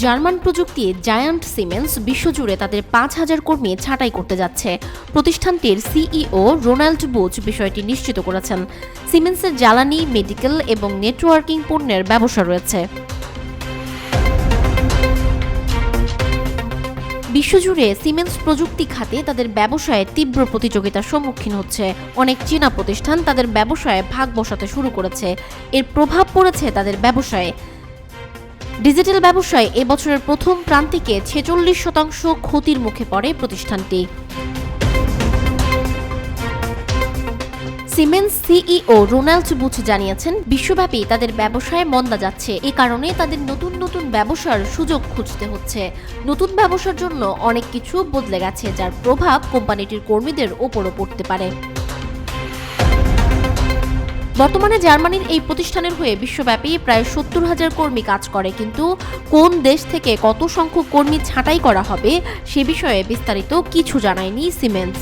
German প্রযুক্তি giant siemens বিশ্বজুড়ে তাদের ৫,০০০ কর্মী ছাঁটাই করতে যাচ্ছে। প্রতিষ্ঠানটির সিইও রোনাল্ড বুচ বিষয়টি নিশ্চিত করেছেন। সিমেন্সের জ্বালানি, মেডিকেল এবং নেটওয়ার্কিং পণ্যের ব্যবসা রয়েছে। বিশ্বজুড়ে সিমেন্স প্রযুক্তি খাতে তাদের ব্যবসায় তীব্র প্রতিযোগিতার সম্মুখীন হচ্ছে। অনেক চীনা প্রতিষ্ঠান তাদের ব্যবসায় ভাগ বসাতে শুরু করেছে। এর প্রভাব পড়েছে তাদের ব্যবসায়। ডিজিটাল ব্যবসায় এবছরের প্রথম প্রান্তিকে ৪৬% ক্ষতির মুখে পড়ে প্রতিষ্ঠানটি। সিমেন্স সিইও রোনাল্ড বুচ জানিয়েছেন, বিশ্বব্যাপী তাদের ব্যবসায় মন্দা যাচ্ছে। এ কারণে তাদের নতুন নতুন ব্যবসার সুযোগ খুঁজতে হচ্ছে। নতুন ব্যবসার জন্য অনেক কিছু বদলে গেছে, যার প্রভাব কোম্পানিটির কর্মীদের ওপরও পড়তে পারে। বর্তমানে জার্মানির এই প্রতিষ্ঠানের হয়ে বিশ্বব্যাপী প্রায় ৭০,০০০ কর্মী কাজ করে, কিন্তু কোন দেশ থেকে কত সংখ্যক কর্মী ছাঁটাই করা হবে সে বিষয়ে বিস্তারিত কিছু জানায়নি সিমেন্স।